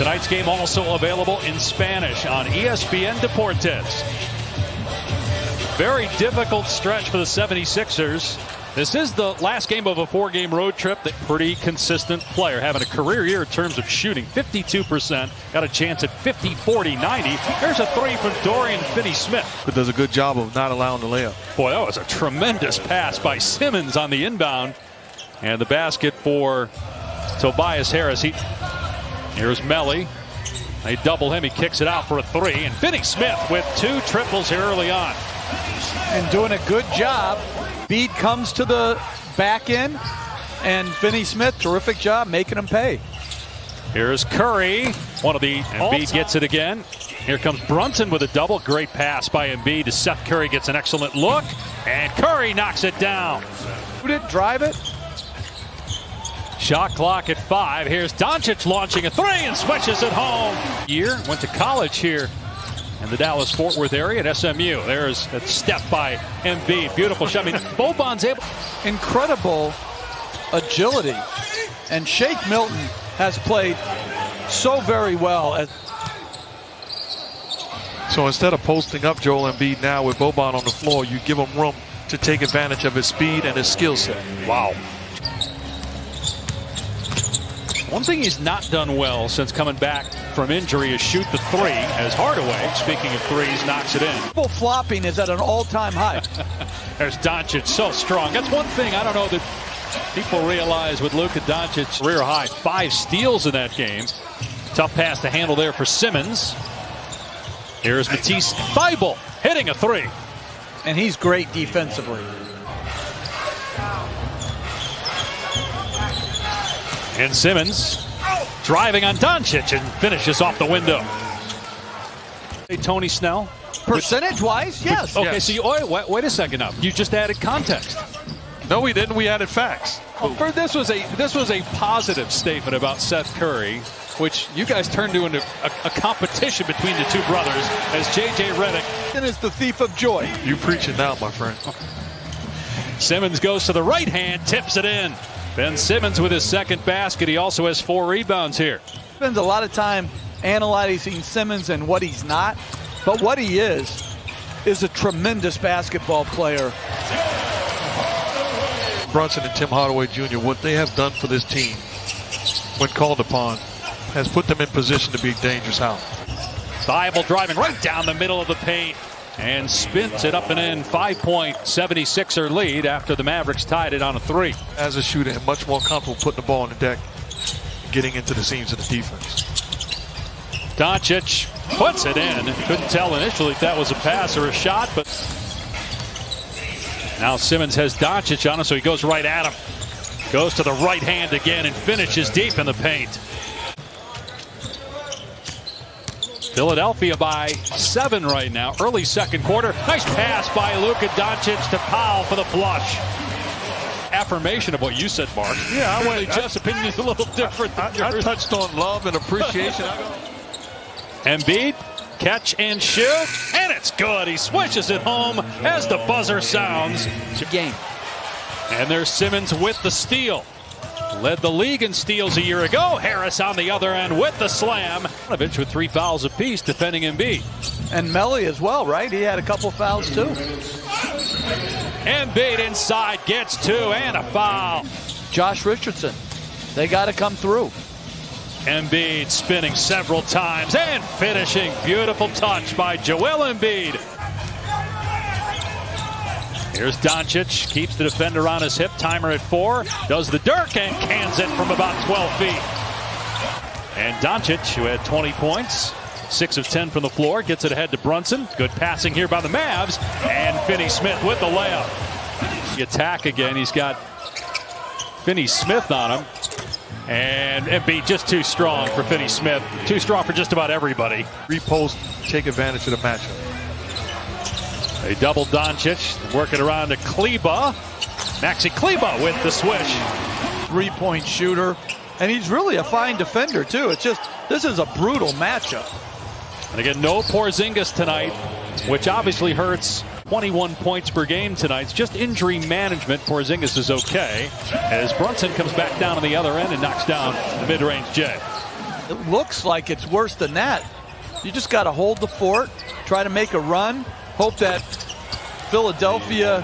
Tonight's game also available in Spanish on ESPN Deportes. Very difficult stretch for the 76ers. This is the last game of a 4-game road trip. Pretty consistent player, having a career year in terms of shooting. 52%, got a chance at 50, 40, 90. There's a three from Dorian Finney-Smith. But does a good job of not allowing the layup. Boy, that was a tremendous pass by Simmons on the inbound. And the basket for Tobias Harris. Here's Melly. They double him. He kicks it out for a three. And Finney-Smith with 2 triples here early on. And doing a good job. Embiid comes to the back end, and Finney-Smith, terrific job making him pay. Here's Curry. Embiid gets it again. Here comes Brunson with a double. Great pass by Embiid to Seth Curry. Gets an excellent look, and Curry knocks it down. Drive it. Shot clock at 5. Here's Doncic launching a three and switches it home. Went to college here in the Dallas-Fort Worth area at SMU. There's a step by Embiid. Beautiful shot. I mean, Boban's able. Incredible agility. And Shake Milton has played so very well. So instead of posting up Joel Embiid now with Boban on the floor, you give him room to take advantage of his speed and his skill set. Wow. One thing he's not done well since coming back from injury is shoot the three, as Hardaway, speaking of threes, knocks it in. Flopping is at an all-time high. There's Doncic, so strong. That's one thing I don't know that people realize with Luka Doncic. Career high, 5 steals in that game. Tough pass to handle there for Simmons. Here's Matisse Thybulle hitting a three. And he's great defensively. And Simmons driving on Doncic and finishes off the window. Hey, Tony Snell. Percentage-wise, yes. Okay, yes. So wait a second now. You just added context. No, we didn't. We added facts. Well, this was a positive statement about Seth Curry, which you guys turned into a competition between the two brothers as J.J. Redick is the thief of joy. You preaching now, my friend. Simmons goes to the right hand, tips it in. Ben Simmons with his second basket. He also has 4 rebounds here. Spends a lot of time analyzing Simmons and what he's not, but what he is a tremendous basketball player. Brunson and Tim Hardaway Jr., what they have done for this team when called upon has put them in position to be a dangerous house. Thybulle driving right down the middle of the paint and spins it up and in. 5-point 76er lead after the Mavericks tied it on a 3. As a shooter, and much more comfortable putting the ball on the deck, getting into the seams of the defense. Doncic puts it in. Couldn't tell initially if that was a pass or a shot, but now Simmons has Doncic on him, so he goes right at him. Goes to the right hand again and finishes deep in the paint. Philadelphia by 7 right now. Early second quarter. Nice pass by Luka Doncic to Powell for the flush. Affirmation of what you said, Mark. Yeah, I went. Just opinion is a little different. I touched on love and appreciation. Embiid, catch and shoot, and it's good. He swishes it home as the buzzer sounds. Game. And there's Simmons with the steal. Led the league in steals a year ago. Harris on the other end with the slam. With 3 fouls apiece defending Embiid. And Melly as well, right? He had a couple fouls too. Embiid inside gets 2 and a foul. Josh Richardson. They got to come through. Embiid spinning several times and finishing. Beautiful touch by Joel Embiid. Here's Doncic, keeps the defender on his hip, timer at 4, does the Dirk and cans it from about 12 feet. And Doncic, who had 20 points, 6 of 10 from the floor, gets it ahead to Brunson. Good passing here by the Mavs, and Finney-Smith with the layup. The attack again, he's got Finney-Smith on him. And Embiid just too strong for Finney-Smith, too strong for just about everybody. Repost, take advantage of the matchup. They double Doncic, working around to Kleba. Maxi Kleba with the swish. 3-point shooter, and he's really a fine defender too. It's just, this is a brutal matchup. And again, no Porzingis tonight, which obviously hurts. 21 points per game tonight. It's just injury management. Porzingis is okay as Brunson comes back down on the other end and knocks down the mid-range J. It looks like it's worse than that. You just got to hold the fort, try to make a run, hope that Philadelphia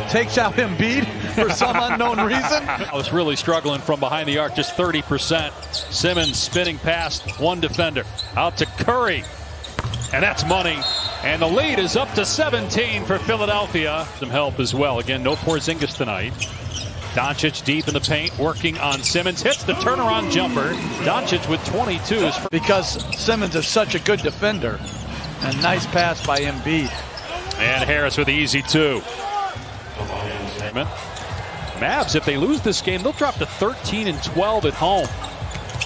takes out Embiid for some unknown reason. I was really struggling from behind the arc, just 30%. Simmons spinning past one defender. Out to Curry. And that's money. And the lead is up to 17 for Philadelphia. Some help as well. Again, no Porzingis tonight. Doncic deep in the paint, working on Simmons. Hits the turnaround jumper. Doncic with 22. Because Simmons is such a good defender. And nice pass by Embiid. And Harris with the easy two. Mavs, if they lose this game, they'll drop to 13-12 at home.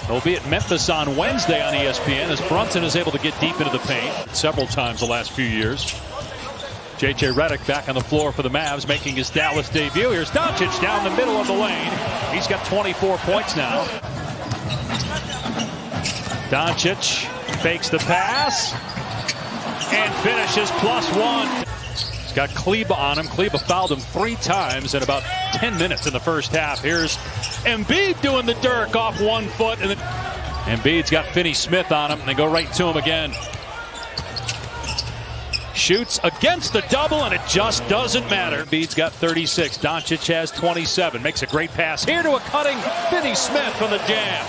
They'll be at Memphis on Wednesday on ESPN as Brunson is able to get deep into the paint several times the last few years. J.J. Redick back on the floor for the Mavs, making his Dallas debut. Here's Doncic down the middle of the lane. He's got 24 points now. Doncic fakes the pass and finishes +1. He's got Kleba on him. Kleba fouled him 3 times in about 10 minutes in the first half. Here's Embiid doing the Dirk off 1 foot. And then Embiid's got Finney Smith on him. And they go right to him again. Shoots against the double, and it just doesn't matter. Embiid's got 36. Doncic has 27. Makes a great pass here to a cutting Finney Smith from the jam.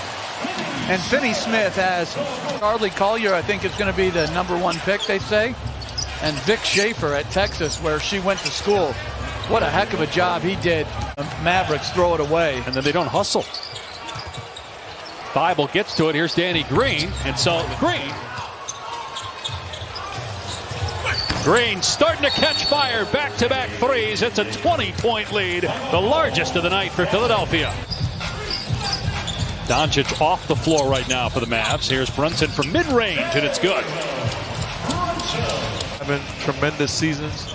And Finney Smith has Charlie Collier, I think, is going to be the #1 pick, they say. And Vic Schaefer at Texas, where she went to school. What a heck of a job he did. The Mavericks throw it away. And then they don't hustle. Bible gets to it. Here's Danny Green. And so Green starting to catch fire. Back-to-back threes. It's a 20-point lead. The largest of the night for Philadelphia. Doncic off the floor right now for the Mavs. Here's Brunson from mid-range, and it's good. Been tremendous seasons.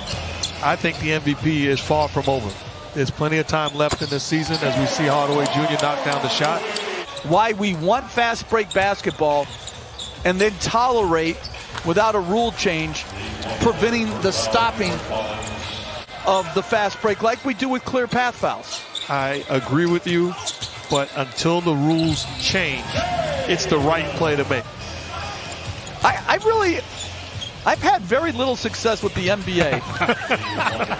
I think the MVP is far from over. There's plenty of time left in this season as we see Hardaway Jr. knock down the shot. Why we want fast break basketball and then tolerate, without a rule change, preventing the stopping of the fast break like we do with clear path fouls. I agree with you, but until the rules change, it's the right play to make. I've had very little success with the NBA.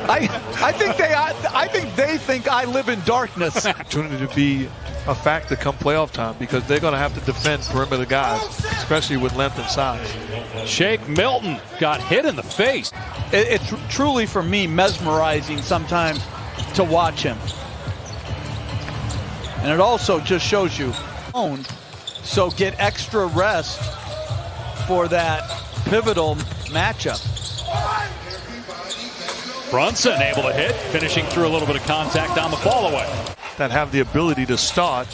I think they think I live in darkness. Opportunity to be a factor come playoff time because they're going to have to defend perimeter guys, especially with length and size. Shake Milton got hit in the face. It's truly, for me, mesmerizing sometimes to watch him. And it also just shows you, so get extra rest for that pivotal matchup. Brunson able to hit, finishing through a little bit of contact on the fall away. That have the ability to start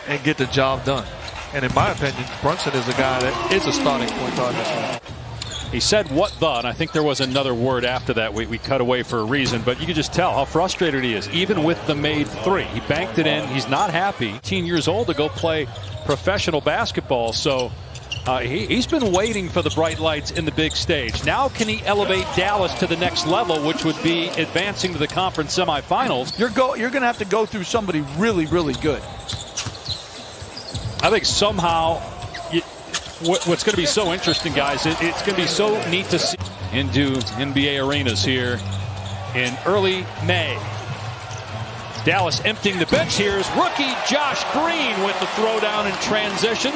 and get the job done. And in my opinion, Brunson is a guy that is a starting point guard this game. He said what the, and I think there was another word after that we cut away for a reason, but you can just tell how frustrated he is, even with the made 3. He banked it in. He's not happy. 18 years old to go play professional basketball, so he's been waiting for the bright lights in the big stage. Now can he elevate Dallas to the next level, which would be advancing to the conference semifinals? You're going to have to go through somebody really, really good. I think somehow what's going to be so interesting, guys, it's going to be so neat to see into NBA arenas here in early May. Dallas emptying the bench. Here's rookie Josh Green with the throwdown in transition.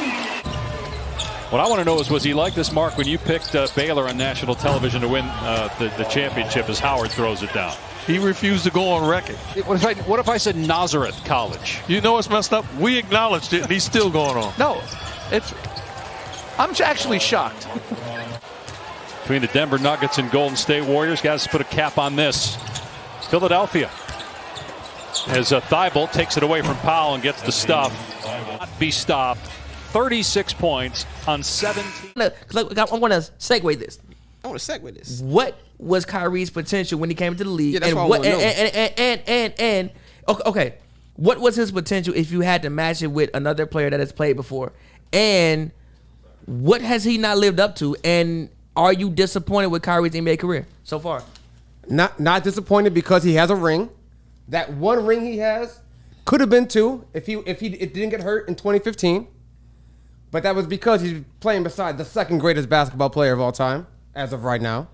What I want to know is, was he like this, Mark, when you picked Baylor on national television to win the championship as Howard throws it down? He refused to go on record. What if I said Nazareth College? You know what's messed up? We acknowledged it, and he's still going on. No, I'm actually shocked. Between the Denver Nuggets and Golden State Warriors, guys, put a cap on this. Philadelphia, as Thibault takes it away from Powell and gets the stuff. Not be stopped. 36 points on 17. I want to segue this. What was Kyrie's potential when he came into the league? Yeah, that's what and okay, what was his potential if you had to match it with another player that has played before? And what has he not lived up to? And are you disappointed with Kyrie's NBA career so far? Not disappointed because he has a ring. That one ring he has could have been 2 if he didn't get hurt in 2015. But that was because he's playing beside the second greatest basketball player of all time, as of right now.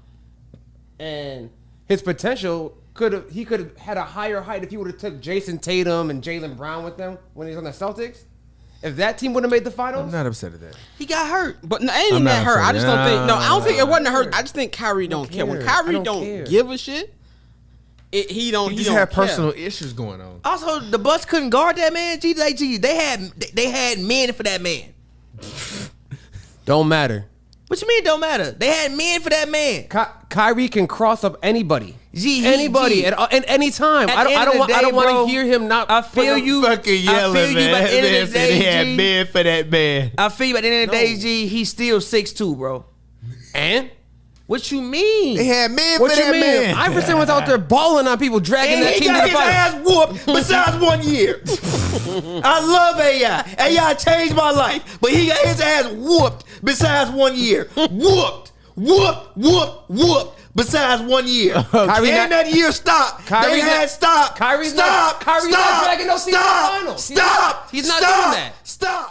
And his potential could have had a higher height if he would have took Jason Tatum and Jaylen Brown with them when he was on the Celtics. If that team would have made the finals, I'm not upset at that. He got hurt. But no, ain't even that hurt. I just don't think. No, I don't think it wasn't hurt. I just think Kyrie don't care. When Kyrie don't give a shit, he don't. He just had personal issues going on. Also, the Bucks couldn't guard that man. They had men for that man. don't matter. What you mean? Don't matter. They had men for that man. Kyrie can cross up anybody. Anybody at any time. I don't want to hear him not. I feel you. Fucking yelling, man. By the end of the day, they had men for that man. I feel you. By the end of the day, G, he's still 6'2", bro. And what you mean? They had men for that man. Iverson was out there balling on people, dragging that team to the finals. He got his ass whooped besides 1 year. I love AI. AI changed my life, but he got his ass whooped besides 1 year. Whooped. Besides 1 year. That year stopped. Kyrie's not dragging no team to the finals. Stop. He's not doing that. Stop.